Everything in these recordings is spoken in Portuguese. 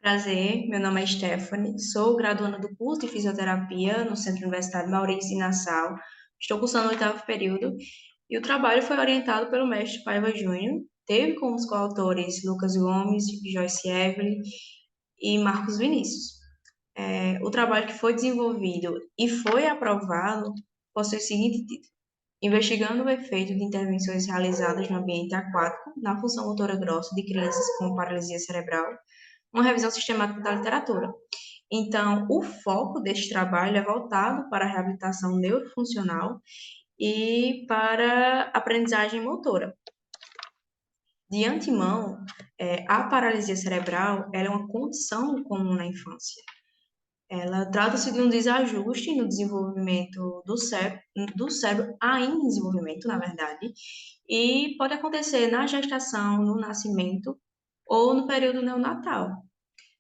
Prazer, meu nome é Stephanie, sou graduanda do curso de Fisioterapia no Centro Universitário Maurício de Nassau. Estou cursando o oitavo período e o trabalho foi orientado pelo mestre Paiva Júnior. Teve como os coautores Lucas Gomes, Joyce Evelyn e Marcos Vinícius. O trabalho que foi desenvolvido e foi aprovado possui o seguinte título: investigando o efeito de intervenções realizadas no ambiente aquático na função motora grossa de crianças com paralisia cerebral, uma revisão sistemática da literatura. Então, o foco deste trabalho é voltado para a reabilitação neurofuncional e para a aprendizagem motora. De antemão, a paralisia cerebral ela é uma condição comum na infância. Ela trata-se de um desajuste no desenvolvimento do cérebro ainda em desenvolvimento, na verdade, e pode acontecer na gestação, no nascimento ou no período neonatal,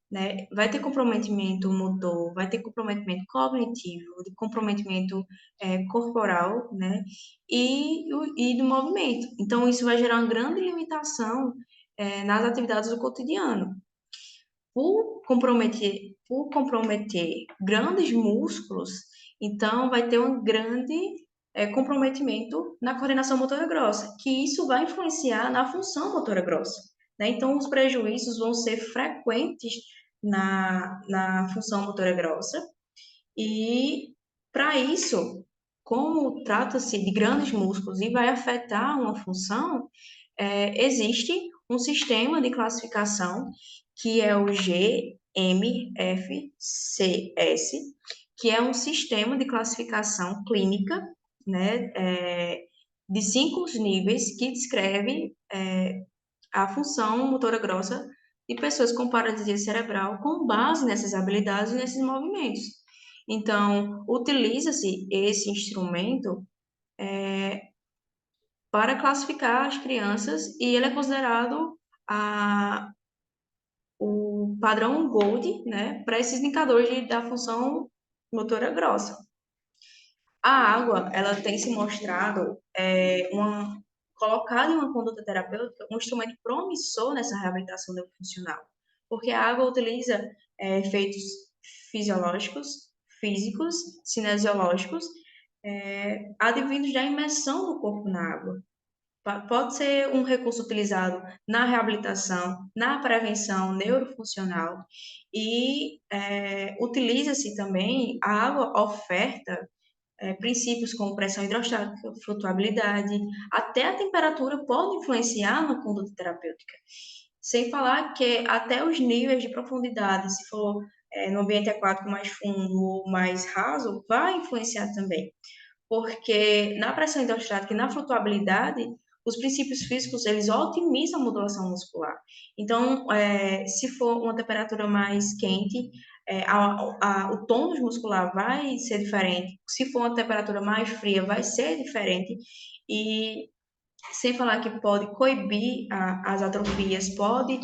né? Vai ter comprometimento motor, vai ter comprometimento cognitivo, de comprometimento corporal, né? E do movimento. Então, isso vai gerar uma grande limitação nas atividades do cotidiano. Por comprometer grandes músculos, então vai ter um grande comprometimento na coordenação motora grossa, que isso vai influenciar na função motora grossa, né? Então, os prejuízos vão ser frequentes na função motora grossa, e para isso, como trata-se de grandes músculos e vai afetar uma função, existe um sistema de classificação que é o GMFCS, que é um sistema de classificação clínica, né, de 5 níveis que descreve a função motora grossa de pessoas com paralisia cerebral com base nessas habilidades e nesses movimentos. Então, utiliza-se esse instrumento para classificar as crianças e ele é considerado a, o padrão Gold, né, para esses indicadores da função motora grossa. A água, ela tem se mostrado colocada em uma conduta terapêutica um instrumento promissor nessa reabilitação neurofuncional, porque a água utiliza efeitos fisiológicos, físicos, cinesiológicos, advindos da imersão do corpo na água. Pode ser um recurso utilizado na reabilitação, na prevenção neurofuncional e utiliza-se também, a água oferta princípios como pressão hidrostática, flutuabilidade, até a temperatura pode influenciar na conduta terapêutica. Sem falar que até os níveis de profundidade, se for no ambiente aquático mais fundo ou mais raso, vai influenciar também. Porque na pressão hidrostática e na flutuabilidade, os princípios físicos, eles otimizam a modulação muscular. Então, se for uma temperatura mais quente, o tônus muscular vai ser diferente. Se for uma temperatura mais fria, vai ser diferente. E sem falar que pode coibir as atrofias, pode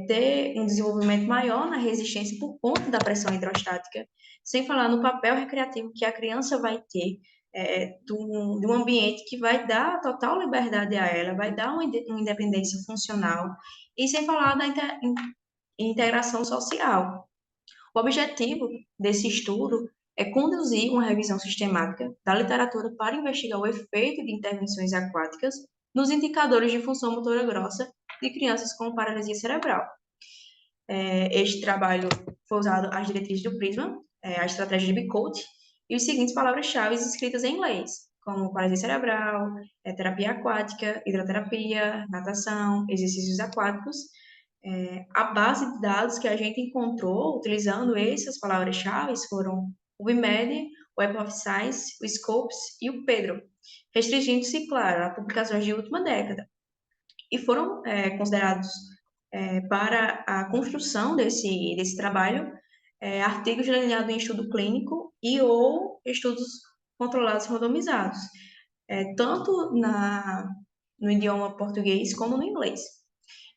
ter um desenvolvimento maior na resistência por conta da pressão hidrostática, sem falar no papel recreativo que a criança vai ter de um ambiente que vai dar total liberdade a ela, vai dar uma independência funcional, e sem falar da integração social. O objetivo desse estudo é conduzir uma revisão sistemática da literatura para investigar o efeito de intervenções aquáticas nos indicadores de função motora grossa de crianças com paralisia cerebral. Este trabalho foi usado as diretrizes do PRISMA, a estratégia de Bicote, e os seguintes palavras-chave escritas em inglês, como paralisia cerebral, terapia aquática, hidroterapia, natação, exercícios aquáticos. A base de dados que a gente encontrou utilizando essas palavras-chave foram o BIMED, o Web of Science, o Scopes e o Pedro, restringindo-se, claro, a publicações de última década. E foram considerados, para a construção desse trabalho, artigos delineados em estudo clínico e ou estudos controlados randomizados, tanto no idioma português como no inglês.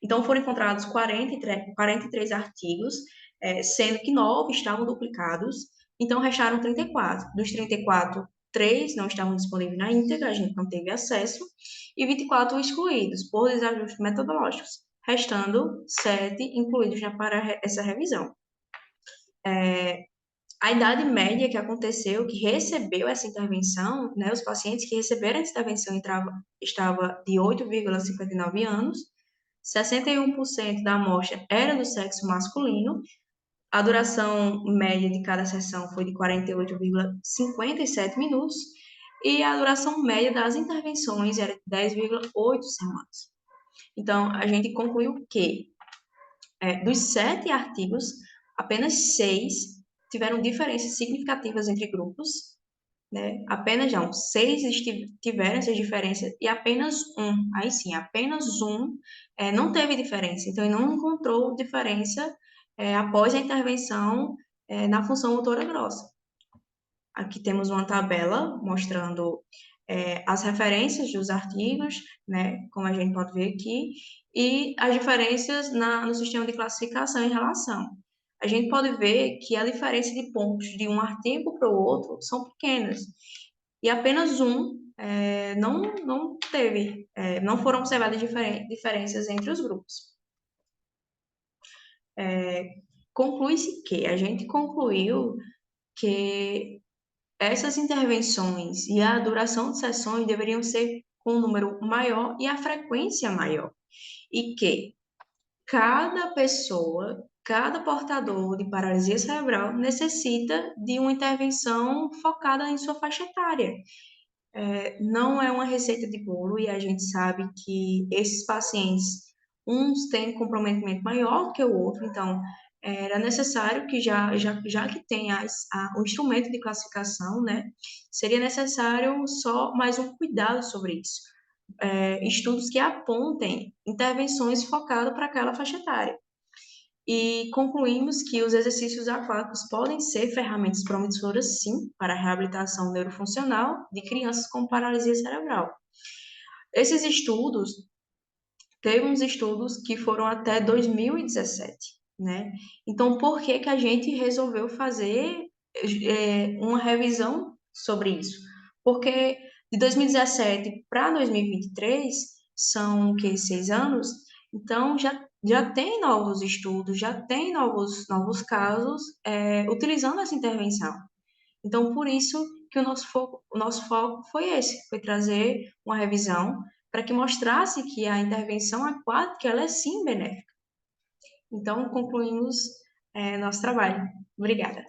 Então, foram encontrados 43 artigos, sendo que 9 estavam duplicados, então restaram 34. Dos 34, 3 não estavam disponíveis na íntegra, a gente não teve acesso, e 24 excluídos por desajustes metodológicos. restando 7 incluídos já para essa revisão. A idade média que aconteceu, que recebeu essa intervenção, né, os pacientes que receberam essa intervenção estava de 8,59 anos, 61% da amostra era do sexo masculino, a duração média de cada sessão foi de 48,57 minutos e a duração média das intervenções era de 10,8 semanas. Então, a gente concluiu que dos 7 artigos, apenas 6 tiveram diferenças significativas entre grupos, né? Apenas não, 6 tiveram essas diferenças e apenas um, aí sim, apenas um não teve diferença. Então, ele não encontrou diferença após a intervenção na função motora grossa. Aqui temos uma tabela mostrando as referências dos artigos, né, como a gente pode ver aqui, e as diferenças no sistema de classificação em relação. A gente pode ver que a diferença de pontos de um artigo para o outro são pequenas, e apenas um não teve, não foram observadas diferenças entre os grupos. Conclui-se que a gente concluiu que essas intervenções e a duração de sessões deveriam ser com um número maior e a frequência maior. E que cada pessoa, cada portador de paralisia cerebral necessita de uma intervenção focada em sua faixa etária. Não é uma receita de bolo e a gente sabe que esses pacientes, uns têm comprometimento maior que o outro, então era necessário que já que tem o instrumento de classificação, né, seria necessário só mais um cuidado sobre isso. Estudos que apontem intervenções focadas para aquela faixa etária. E concluímos que os exercícios aquáticos podem ser ferramentas promissoras, sim, para a reabilitação neurofuncional de crianças com paralisia cerebral. Esses estudos, teve uns estudos que foram até 2017, né? Então, por que que a gente resolveu fazer uma revisão sobre isso? Porque de 2017 para 2023 são o que, 6 anos? Então, já tem novos estudos, já tem novos casos utilizando essa intervenção. Então, por isso que o nosso foco foi esse, foi trazer uma revisão para que mostrasse que a intervenção aquática, ela é sim benéfica. Então, concluímos nosso trabalho. Obrigada.